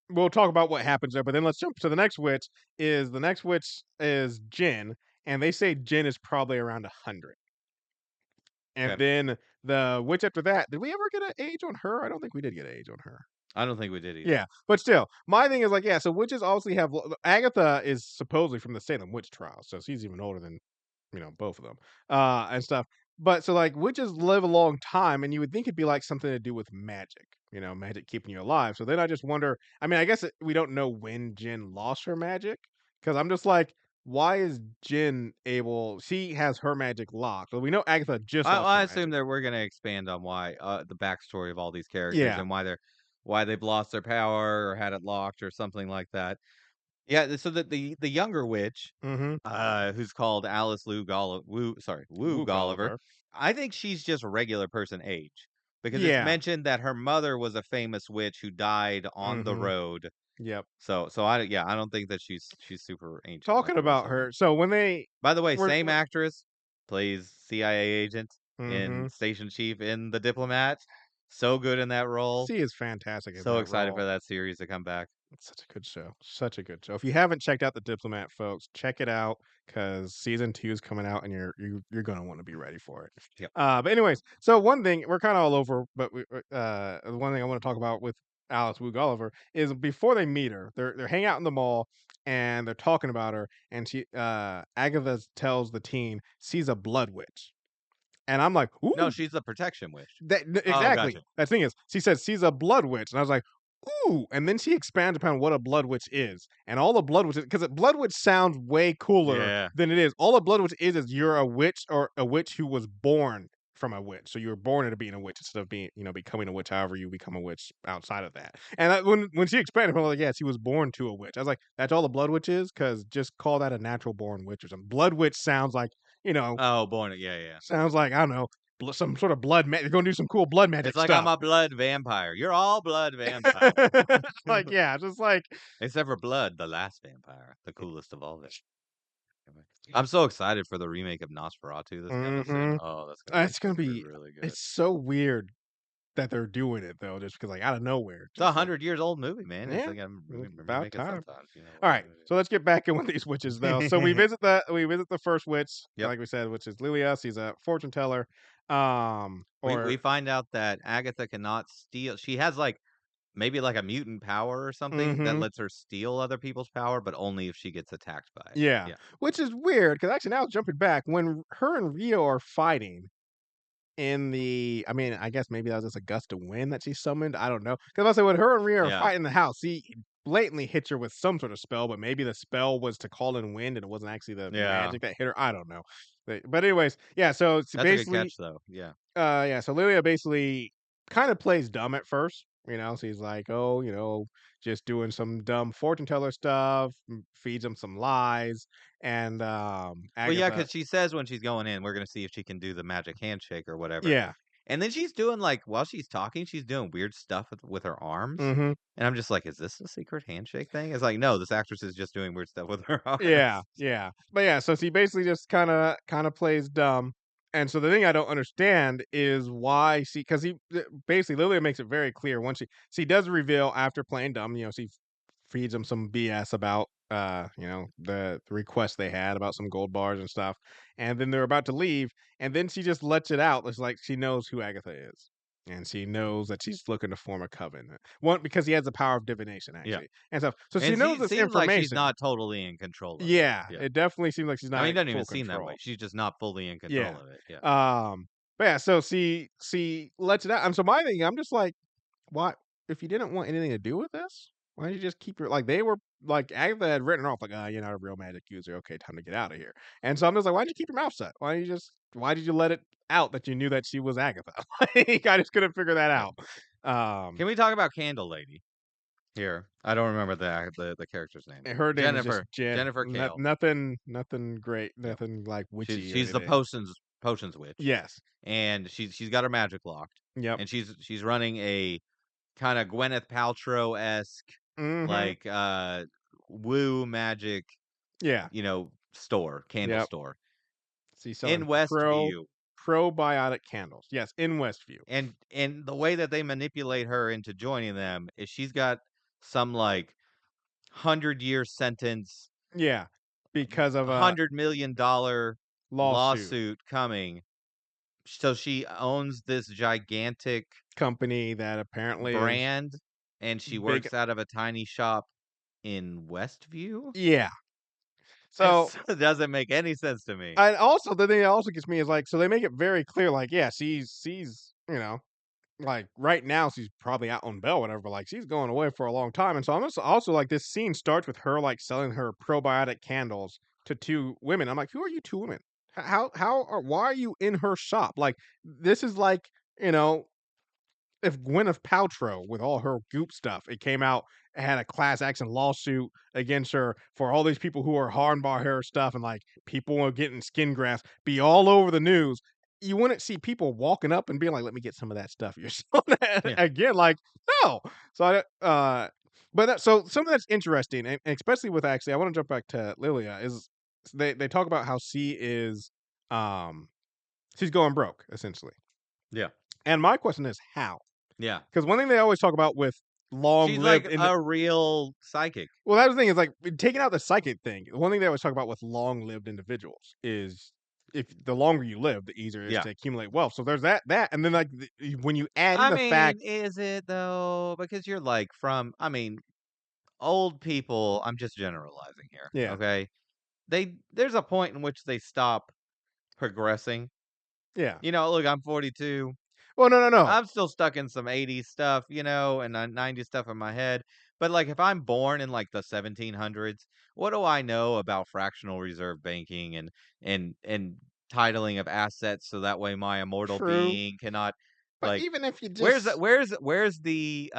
we'll talk about what happens there, but then let's jump to the next witch. Is the next witch is Jin, and they say Jin is probably around 100. And Okay. then the witch after that, did we ever get an age on her? I don't think we did get an age on her. I don't think we did either. Yeah, but still, my thing is like, yeah, so witches obviously have Agatha is supposedly from the Salem witch trials, so she's even older than both of them, and stuff. But so like witches live a long time, and you would think it'd be like something to do with magic, magic keeping you alive. So then I just wonder. I mean, I guess we don't know when Jin lost her magic because I'm just like, why is Jin able? She has her magic locked. Well, we know Agatha just lost her I assume magic. that we're gonna expand on why the backstory of all these characters Yeah. and why they've lost their power or had it locked or something like that. Yeah, so that the younger witch, Mm-hmm. who's called Alice Lou Golliver, Woo Woo Golliver, Gulliver. I think she's just a regular person age because it's Yeah. mentioned that her mother was a famous witch who died on the Mm-hmm. road. Yep. So I don't think that she's super ancient like Talking the rest about of them. her, so when they By the way, were, same actress plays CIA agent mm-hmm. in Station Chief in The Diplomat. So good in that role. She is fantastic in So that excited role. for that series to come back. It's such a good show. Such a good show. If you haven't checked out The Diplomat, folks, check it out because season 2 is coming out and you're gonna want to be ready for it. Yep. But anyways, so one thing we're kind of all over, but one thing I want to talk about with Alice Wu Gulliver is before they meet her, they're hanging out in the mall and they're talking about her, and she Agatha tells the teen she's a blood witch, and I'm like, No, ooh, she's the protection witch. Oh, exactly. gotcha. That thing is, she says she's a blood witch, and I was like, ooh. And then she expands upon what a blood witch is, and all the blood witches, because blood witch sounds way cooler Yeah. than it is. All a blood witch is you're a witch or a witch who was born from a witch. So you were born into being a witch instead of being, becoming a witch. However, you become a witch outside of that. And when she expanded, I was like, yeah, she was born to a witch. I was like, that's all a blood witch is, because just call that a natural born witch or something. Blood witch sounds like, Oh, born. Yeah, yeah. sounds like I don't know some sort of blood magic. They're gonna do some cool blood It's magic like I'm stuff. a blood vampire. You're all blood vampires. Like, yeah, just like Except for Blood, the last vampire, the coolest of all of it. I'm so excited for the remake of Nosferatu that's coming soon. mhm. Oh, that's It's gonna gonna be be really good. it's so weird that they're doing it though, just because like out of nowhere. It's a Just like 100 years old movie, man. It's yeah, like I'm about remake it time. sometimes. All right, so let's get back in with these witches though. So we visit the first witch, Yep. like we said, which is Lilia. She's a fortune teller. We Or find out that Agatha cannot steal she has, like, maybe, like, a mutant power or something that mhm. lets her steal other people's power, but only if she gets attacked by it. Yeah, Yeah. which is weird because actually now jumping back, when her and Rio are fighting in the I mean, I guess maybe that was just a gust of wind that she summoned, I don't know. Because I say when her and Rio are Yeah. fighting in the house, he blatantly hits her with some sort of spell, but maybe the spell was to call in wind and it wasn't actually the Yeah. magic that hit her, I don't know. But anyways, yeah, so it's That's a good basically catch, though. Yeah. yeah, so Lilia basically kind of plays dumb at first, so he's like, "Oh, just doing some dumb fortune teller stuff," feeds him some lies, and Well, yeah, Agatha because she says when she's going in, "We're gonna see if she can do the magic handshake or whatever." yeah, And then she's doing, like while she's talking, she's doing weird stuff with her arms, mhm. and I'm just like, "Is this a secret handshake thing?" It's like, "No, this actress is just doing weird stuff with her Yeah, arms." yeah. But yeah, so she basically just kinda plays dumb, and so the thing I don't understand is why she because basically, Lilia makes it very clear once she does reveal after playing dumb, she feeds him some BS about, the request they had about some gold bars and stuff, and then they're about to leave, and then she just lets it out. It's like she knows who Agatha is, and she knows that she's looking to form a coven. One, because he has the power of divination, Yeah. actually, and stuff. So she And knows she this seems like she's information. not totally in control of it. Yeah, Yeah. it definitely seems like she's I not mean, it in doesn't even full seem that way. control. She's just not fully in control Yeah. of it. Yeah. But yeah, so she lets it out. And so my thing, I'm just like, why if you didn't want anything to do with this, why did you just keep your like they were like Agatha had written off like, you're not a real magic user. Okay, time to get out of here. And so I'm just like, why did you keep your mouth shut? Why did you let it out that you knew that she was Agatha? Like, I just couldn't figure that Yeah. out. Um Can we talk about Candle Lady here? I don't remember the character's name. and her name is just Jennifer. Jen. Jennifer Kale. Nothing great, Yep. nothing like She's witchy or she's the anything. potions witch, Yes. and she's got her magic locked, Yep. and she's running a kind of Gwyneth Paltrow esque Mhm. like woo magic, Yeah. store candle Yep. store She's selling in Westview, probiotic candles. Yes, in Westview. and the way that they manipulate her into joining them is she's got some like 100-year sentence, Yeah, because of a $100 million lawsuit lawsuit coming. So she owns this gigantic company that apparently is brand, and she big. works out of a tiny shop in Westview? Yeah. It So, doesn't make any sense to me. and also the thing that also gets me is like, so they make it very clear, like, yeah, she's like right now she's probably out on bail, whatever. But like she's going away for a long time, and so I'm also like this scene starts with her like selling her probiotic candles to two women. I'm like, who are you two women? How or why are you in her shop? Like this is like you know if Gwyneth Paltrow with all her goop stuff, it came out had a class action lawsuit against her for all these people who are harmed by her stuff and like people are getting skin grafts, be all over the news. You wouldn't see people walking up and being like, "Let me get some of that stuff you're selling." Yeah. Again, like no. So so something that's interesting, and especially with actually, I want to jump back to Lilia is they talk about how she is um she's going broke essentially, Yeah. and my question is how. Yeah. 'Cause one thing they always talk about with She's long-lived like in a real psychic. well, that's the thing is, like, taking out the psychic thing, one thing they always talk about with long-lived individuals is if the longer you live, the easier it is Yeah. to accumulate wealth, so there's that, and then, like, when you add in I the mean, fact is it though? Because you're like I mean, old people, I'm just generalizing here, yeah, okay? There's a point in which they stop progressing. yeah. Look, I'm 42. Well, no. I'm still stuck in some 80s stuff, and 90s stuff in my head. But like if I'm born in like the 1700s, what do I know about fractional reserve banking and titling of assets so that way my immortal True, being cannot but like even if you where's just where's the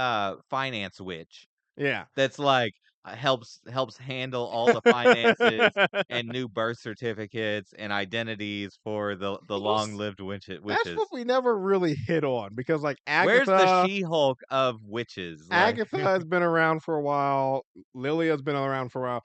finance witch yeah. that's like helps handle all the finances and new birth certificates and identities for the Well, long-lived that's what witches. we never really hit on because, like, Where's the Agatha She-Hulk of witches? Like, Agatha has been around for a while. Lilia's been around for a while.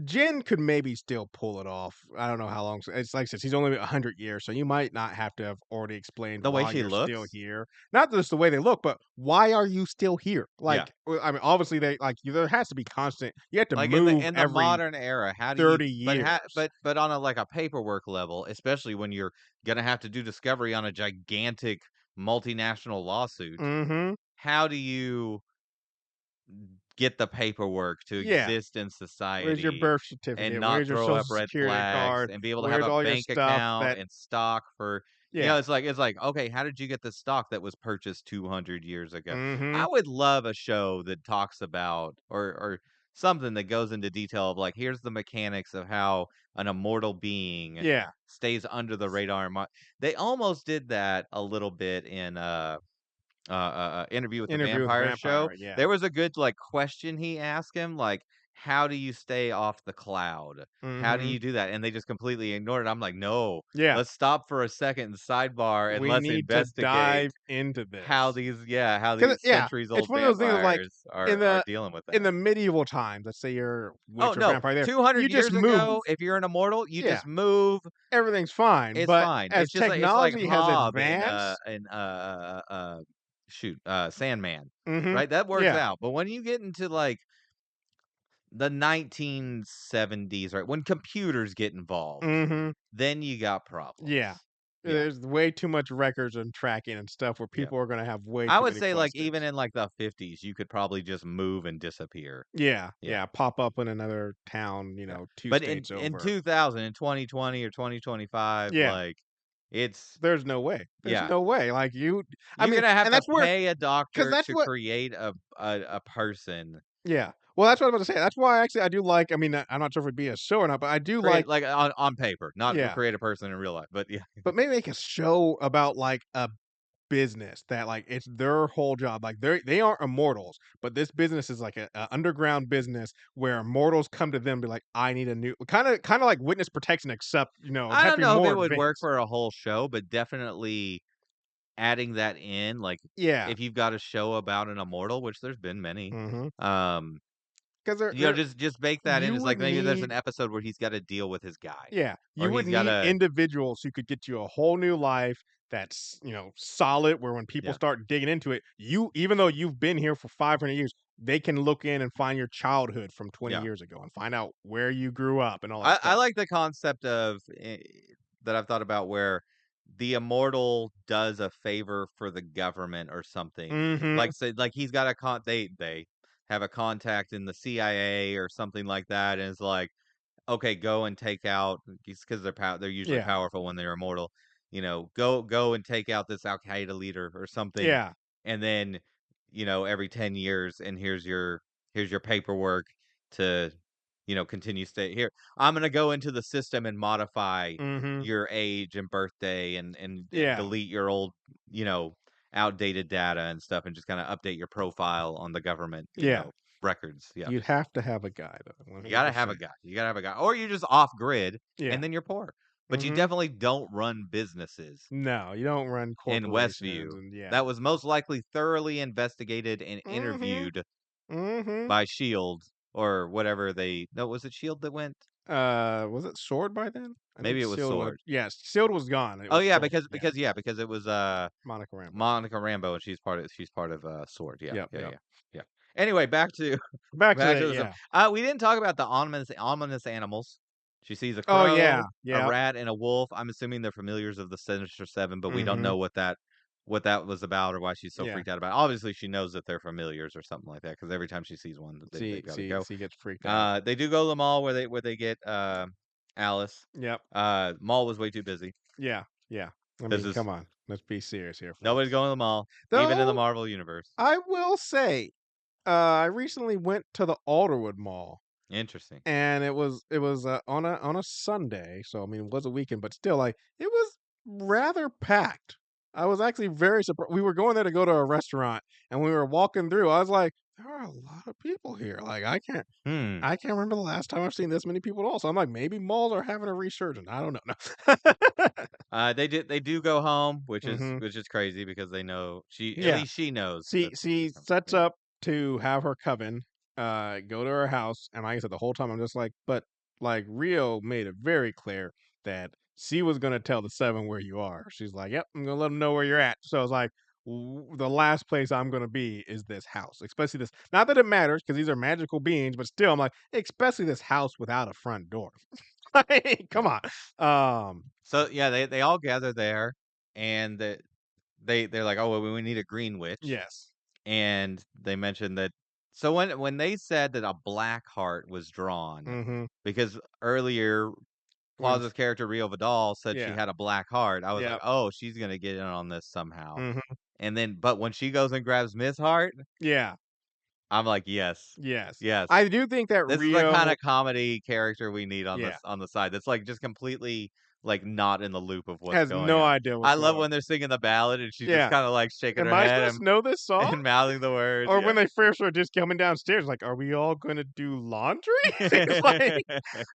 Jen could maybe still pull it off. I don't know how long. It's like I said, she's only 100 years, so you might not have to have already explained The way why she you're still looks? here. Not just the way they look, but why are you still here? Yeah. Like, I mean, obviously they like there has to be constant. You have to Like, move in the every modern era, how do you 30 years. but on a, like, a paperwork level, especially when you're gonna have to do discovery on a gigantic multinational lawsuit, Mm-hmm. how do you get the paperwork to Yeah. exist in Where's your society birth and certificate? not Where's your throw social up red security flags card? and be able to have Where's a all your bank stuff account that and stock for yeah. it's like, okay, how did you get the stock that was purchased 200 years ago? Mm-hmm. I would love a show that talks about or something that goes into detail of like, here's the mechanics of how an immortal being Yeah. stays under the radar. They almost did that a little bit in Interview with the Interview with the Vampire show. vampire, yeah. There was a good like question he asked him, like, how do you stay off the cloud? How do Mhm. you do that? And they just completely ignored it. I'm like, no, Yeah. let's stop for a second and sidebar and We let's need to investigate dive into how this. how 'Cause these yeah, centuries it's old one of those things of, like, vampires in are the dealing with in that. the medieval times, let's say you're a Oh witch or no, vampire there, you 200 just years move. ago, if you're an immortal, you Yeah, just move. everything's fine, It's but fine. as It's like technology has Hob advanced Sandman, mhm, right? That works yeah, out. But when you get into like the 1970s, right? When computers get involved, mhm, then you got yeah. problems. Yeah. There's way too much records and tracking and stuff where Yeah. people are gonna have way I too would many say like even questions. in like the 50s, you could probably just move and disappear. Yeah, Yeah. yeah, pop up in another town, Yeah. 2 But states in over. 2000 in 2020 or 2025, Yeah. like it's There's no way. There's yeah. no way, like, I You're mean gonna have and to that's where pay a 'cause doctor that's to what create a person. yeah. Well, that's what I was about to say. That's why actually I do like I mean, I'm not sure if it'd be a show or not, but I do Create like like on paper, not yeah, create a person in real life, but yeah. but maybe make a show about, like, a business that, like, it's their whole job, like, they aren't immortals, but this business is like a underground business where mortals come to them, be like, "I need a new" kinda like witness protection, except, it I has to don't be know if more it would work advanced. for a whole show, but definitely adding that in, like, Yeah. if you've got a show about an immortal, which there's been many, Mhm. um, 'Cause they're just bake that in you as, like, would maybe there's an need episode where he's gotta deal with his guy, yeah, or you would he's need gotta individuals who could get you a whole new life that's, solid where when people yeah. start digging into it, you even though you've been here for 500 years, they can look in and find your childhood from 20 Yeah. years ago and find out where you grew up and all that I stuff. like the concept of that I've thought about where the immortal does a favor for the government or something. Mhm. Like say like he's got a they have a contact in the CIA or something like that and it's like, okay, go and take out because they're usually Yeah. powerful when they're immortal. Go and take out this Al Qaeda leader or something, Yeah. and then every 10 years, and here's your paperwork to continue stay here. I'm gonna go into the system and modify Mhm. your age and birthday and Yeah. delete your old you know outdated data and stuff and just kind of update your profile on the government Yeah. records. Yeah. You'd have to have a guy though, You gotta have a 100%. guy. You gotta have a guy. Or you're just off grid Yeah. and then you're poor. But you Mhm. definitely don't run businesses No, you don't run in corporations Westview. and yeah. That was most likely thoroughly investigated and Mhm. interviewed Mhm. by Shield or whatever they no, was it Shield that went? Was it Sword by then? I think Maybe it was Sealed was Sword. yes, Sealed was gone, it Oh was yeah, Sword, yeah, because it was Monica Rambeau. Monica Rambeau and she's part of Sword. Yeah, Yep, yeah, yep. yeah. Yeah. Anyway, back to Back to back the to the stuff. yeah. We didn't talk about the ominous animals. She sees a Oh, yeah, crow, a yep, rat, and a wolf. I'm assuming they're familiars of the Sinister Seven, but we don't mhm, know what that was about or why she's so yeah. freaked out about it. Obviously, she knows that they're familiars or something like that because every time she sees one, See they've got to see go. see gets freaked out. They do go to the mall where they get Alice. Yep, Mall was way too busy yeah, yeah. I because mean, it's come on, let's be serious here, nobody's folks. going to the mall, even in the Though, Marvel universe. I will say, I recently went to the Alderwood Mall, Interesting. and it was on a Sunday, so, I mean, it was a weekend, but still, like, it was rather packed. I was actually very surprised. We were going there to go to a restaurant, and we were walking through, I was like, "There are a lot of people here." Like, Hmm. I can't remember the last time I've seen this many people at all. So I'm like, maybe malls are having a resurgence. I don't know. No. They do go home, Mhm. which is crazy because they know she at Yeah. least she knows She that she she's home. sets Yeah. up to have her coven, go to her house, and like I said, the whole time I'm just like, but like Rio made it very clear that she was gonna tell the seven where you are. She's like, "Yep, I'm gonna let them know where you're at." So I was like, the last place I'm gonna be is this house, especially this. Not that it matters because these are magical beings, but still, I'm like, especially this house without a front door. Like, come Yeah. on. So yeah, they all gather there, and they're like, oh, well, we need a green witch, Yes. and they mentioned that. So when they said that a black heart was drawn, Mm-hmm. because earlier When Plaza's character Rio Vidal said she yeah, had a black heart, I was like, yep. oh, she's gonna get in on this somehow. Mm-hmm. And then, but when she goes and grabs Miss Hart, Yeah. I'm like, yes, Yes. yes. I do think that This is the Rio. kinda comedy character we need on Yeah. this on the side that's, like, just completely, like, not in the loop of what's Has going no on. idea what's I going love on. when they're singing the ballad and she's just Yeah. kinda, like, shaking her Am I head supposed to know this song? and mouthing the words, Or yeah. when they first were just coming downstairs, like, "Are we all gonna do laundry?" It's like,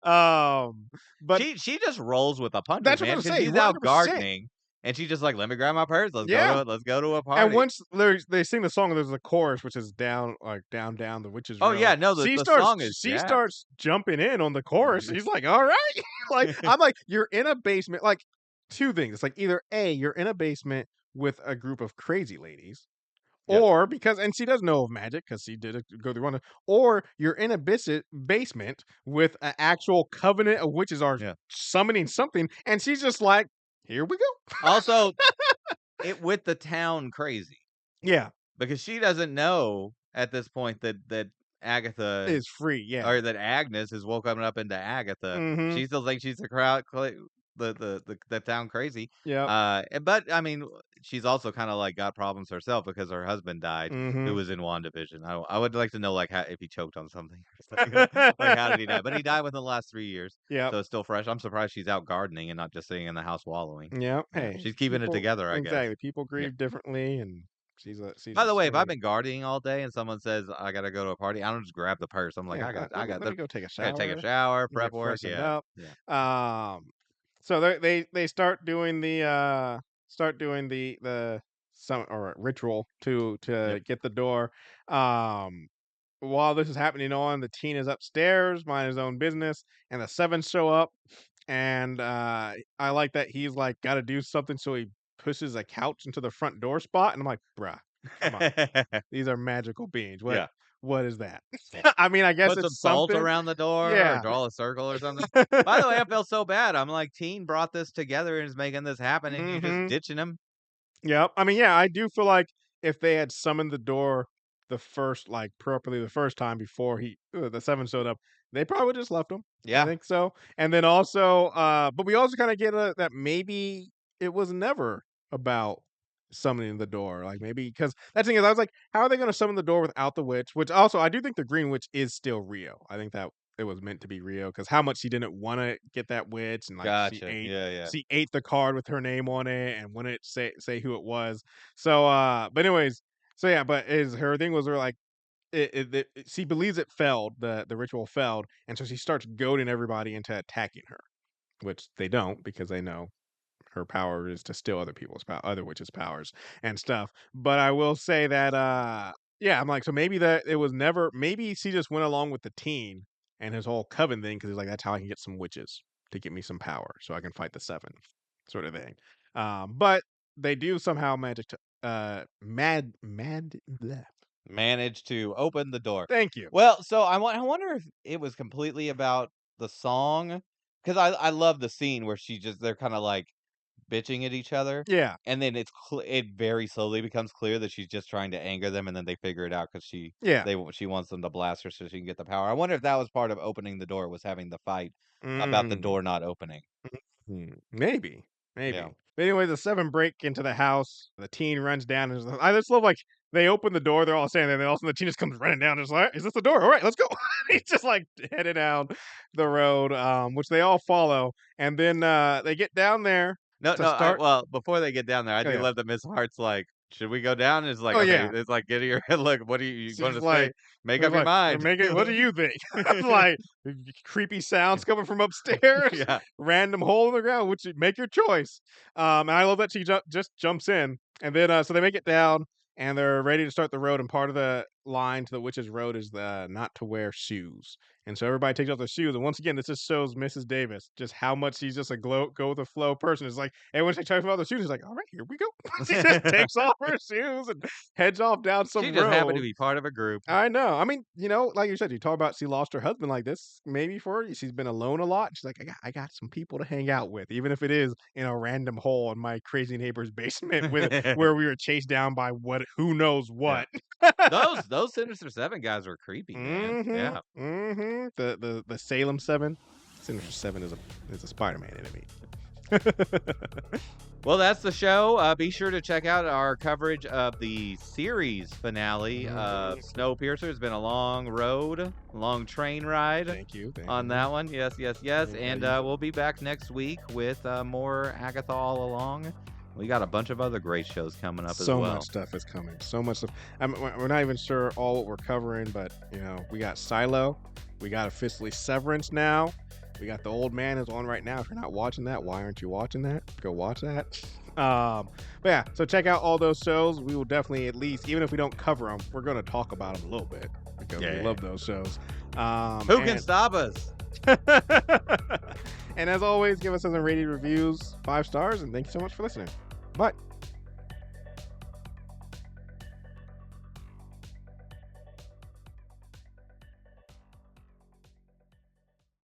um, but She just rolls with the punches, that's what I'm man, gonna because say, she's out 100%. gardening, and she's just like, "Let me grab my purse, Yeah. let's go to a And party." once they sing the song, there's a chorus, which is down, like, "Down, down the witch's Oh, road." yeah, no, the song is She jacked. starts jumping in on the chorus. He's like, "Alright." Like, I'm like, "You're in a basement." Like, 2 things. It's like, either A, you're in a basement with a group of crazy ladies, Yep, or because and she does know of magic because she did it go through one, or you're in a basement with an actual covenant of witches are yeah. summoning something, and she's just like, "Here we go." Also, it with the town crazy. Yeah, Because she doesn't know at this point that Agatha is free, yeah. or that Agnes is woken up into Agatha. Mhm. She still thinks she's the crowd, the town crazy. Yep. But I mean, she's also kind of like got problems herself because her husband died, who Mhm. was in WandaVision. I would like to know like how, if he choked on something or something. Like how did he die? But he died within the last 3 years, Yep. so it's still fresh. I'm surprised she's out gardening and not just sitting in the house wallowing. Yep. Yeah, Hey, she's keeping it people together, I guess. exactly, people Yeah. grieve differently, and she's By a the way, if I've story. been gardening all day and someone says I gotta go to a party, I don't just grab the purse. I'm like, Yeah, I got let me the go take a I gotta take a shower, shower, get prep work. freshened Yeah, up. yeah, So they start doing the some or ritual to yep. get the door. Um, while this is happening on, the teen is upstairs, mind his own business, and the seven show up. And I like that he's like got to do something, so he pushes a couch into the front door spot, and I'm like, bruh, come on, these are magical beings. Yeah, What is that? yeah. I mean, I guess Put some it's salt something. around the door or Yeah. draw a circle or something. By the way, I felt so bad. I'm like, Teen brought this together and is making this happen, and you just Hmm. ditching him. Yep. I mean, yeah, I do feel like if they had summoned the door the first, like properly the first time before the seven showed up, they probably just left him. I Yeah, think so. And then also, but we also kind of get that maybe it was never about summoning the door. Like maybe because that's the thing is, I was like, how are they going to summon the door without the witch? Which also, I do think the Green Witch is still Rio. I think that it was meant to be Rio because how much she didn't want to get that witch and like gotcha. Yeah, yeah. she ate the card with her name on it and wouldn't say who it was. So but anyways, so yeah, but is her thing was her like she believes it failed, the ritual failed, and so she starts goading everybody into attacking her, which they don't because they know her power is to steal other people's other witches' powers and stuff. But I will say that yeah, I'm like, so maybe that it was never maybe she just went along with the teen and his whole coven thing because he's like, that's how I can get some witches to get me some power so I can fight the seven sort of thing. But they do somehow magic to mad bleh. Managed to open the door. Thank you. Well, so I wonder if it was completely about the song because I love the scene where they're kind of like bitching at each other, Yeah. and then it very slowly becomes clear that she's just trying to anger them, and then they figure it out because Yeah. she wants them to blast her so she can get the power. I wonder if that was part of opening the door was having the fight about the Mm. door not opening. Maybe, Yeah. maybe. But anyway, the seven break into the house. The teen runs down. And I just love like they open the door. They're all standing there. Then all of a sudden the teen just comes running down. Just like, is this the door? All right, let's go. He's just like headed down the road, which they all follow. And then they get down there No, to no, start. well, before they get down there, I Oh do yeah. love that Miss Hart's like, "Should we go down?" And it's like, Oh "Okay." yeah. It's like, "Get your head look, what do you want She's to like, stay? Make it's up your like, mind." make it. What do you think? Like creepy sounds coming from upstairs, Yeah. random hole in the ground. Which make your choice. And I love that she just jumps in, and then so they make it down, and they're ready to start the road. And part of line to the witch's road is the not to wear shoes. And so everybody takes off their shoes. And once again, this just shows Mrs. Davis just how much she's just a go with the flow person. It's like, and when she takes off the shoes, she's like, all right, here we go. She just takes off her shoes and heads off down some She just happened to road. be part of a group. I know. I mean, like you said, you talk about she lost her husband like this, maybe she's been alone a lot. She's like, I got some people to hang out with, even if it is in a random hole in my crazy neighbor's basement where we were chased down by who knows Yeah. what. Those Sinister Seven guys were creepy, man. Yeah. The Salem 7. Sinister 7 is a Spider-Man enemy. Well, that's the show. Be sure to check out our coverage of the series finale of Snowpiercer. It's been a long road, long train ride. Thank you. On that one. Yes. And we'll be back next week with more Agatha All Along. We got a bunch of other great shows coming up as well. So much stuff is coming. So much stuff. We're not even sure all what we're covering, but we got Silo. We got officially Severance now. We got The Old Man is on right now. If you're not watching that, why aren't you watching that? Go watch that. But yeah, so check out all those shows. We will definitely, at least, even if we don't cover them, we're going to talk about them a little bit because we love those shows. Who can stop us? And as always, give us some rated reviews, 5 stars, and thank you so much for listening. Bye.